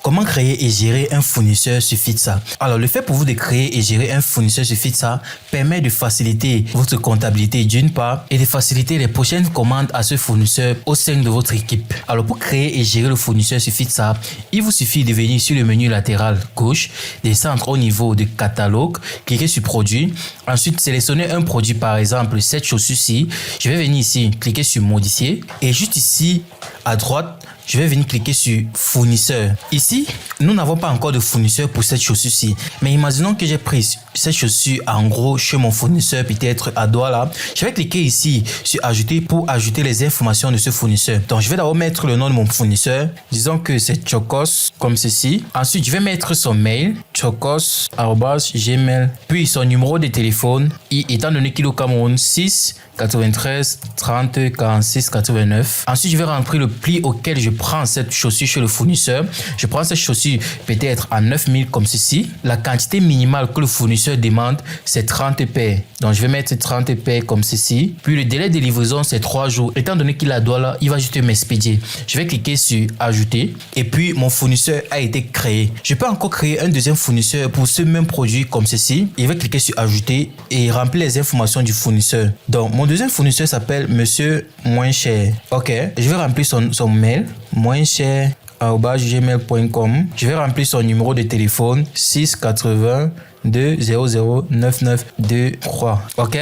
Comment créer et gérer un fournisseur sur Fitsa? Alors, le fait pour vous de créer et gérer un fournisseur sur Fitsa permet de faciliter votre comptabilité d'une part et de faciliter les prochaines commandes à ce fournisseur au sein de votre équipe. Alors, pour créer et gérer le fournisseur sur Fitsa, il vous suffit de venir sur le menu latéral gauche, descendre au niveau de catalogue, cliquer sur produit, ensuite sélectionner un produit, par exemple cette chaussure-ci. Je vais venir ici, cliquer sur modifier et juste ici à droite, je vais venir cliquer sur fournisseur. Ici, nous n'avons pas encore de fournisseur pour cette chaussure-ci. Mais imaginons que j'ai pris cette chaussure en gros chez mon fournisseur, peut-être à Douala. Je vais cliquer ici sur ajouter pour ajouter les informations de ce fournisseur. Donc, je vais d'abord mettre le nom de mon fournisseur. Disons que c'est Chokos, comme ceci. Ensuite, je vais mettre son mail, chokos@gmail. Puis son numéro de téléphone. Étant donné qu'il est au Cameroun, 6 93 30 46 89. Ensuite, je vais rentrer le prix auquel je prends cette chaussure chez le fournisseur. Je prends cette chaussure peut-être à 9000 comme ceci. La quantité minimale que le fournisseur demande, c'est 30 paires. Donc, je vais mettre 30 paires comme ceci. Puis, le délai de livraison, c'est 3 jours. Étant donné qu'il a Douala, il va juste m'expédier. Je vais cliquer sur ajouter. Et puis, mon fournisseur a été créé. Je peux encore créer un deuxième fournisseur pour ce même produit comme ceci. Je vais cliquer sur ajouter et remplir les informations du fournisseur. Donc, mon deuxième fournisseur s'appelle Monsieur Moins Cher. Ok, je vais remplir son mail, moincher@gmail.com. Je vais remplir son numéro de téléphone, 680 200 9923. Ok.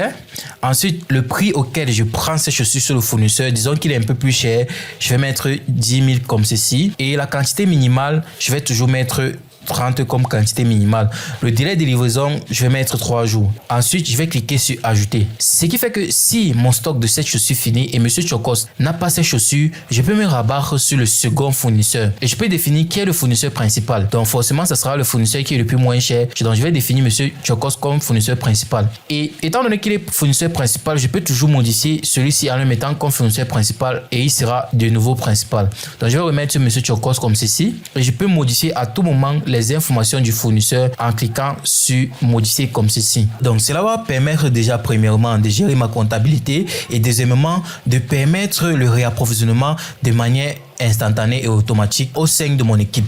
Ensuite, le prix auquel je prends ces chaussures sur le fournisseur, disons qu'il est un peu plus cher, je vais mettre 10 000 comme ceci. Et la quantité minimale, je vais toujours mettre 30 comme quantité minimale. Le délai de livraison, je vais mettre 3 jours. Ensuite, je vais cliquer sur ajouter. Ce qui fait que si mon stock de cette chaussure finit et Monsieur Chokos n'a pas ces chaussures, je peux me rabattre sur le second fournisseur. Et je peux définir qui est le fournisseur principal. Donc forcément, ce sera le fournisseur qui est le plus moins cher. Donc je vais définir Monsieur Chokos comme fournisseur principal. Et étant donné qu'il est fournisseur principal, je peux toujours modifier celui-ci en le mettant comme fournisseur principal et il sera de nouveau principal. Donc je vais remettre Monsieur Chokos comme ceci. Et je peux modifier à tout moment les informations du fournisseur en cliquant sur modifier comme ceci. Donc cela va permettre déjà premièrement de gérer ma comptabilité et deuxièmement de permettre le réapprovisionnement de manière instantanée et automatique au sein de mon équipe.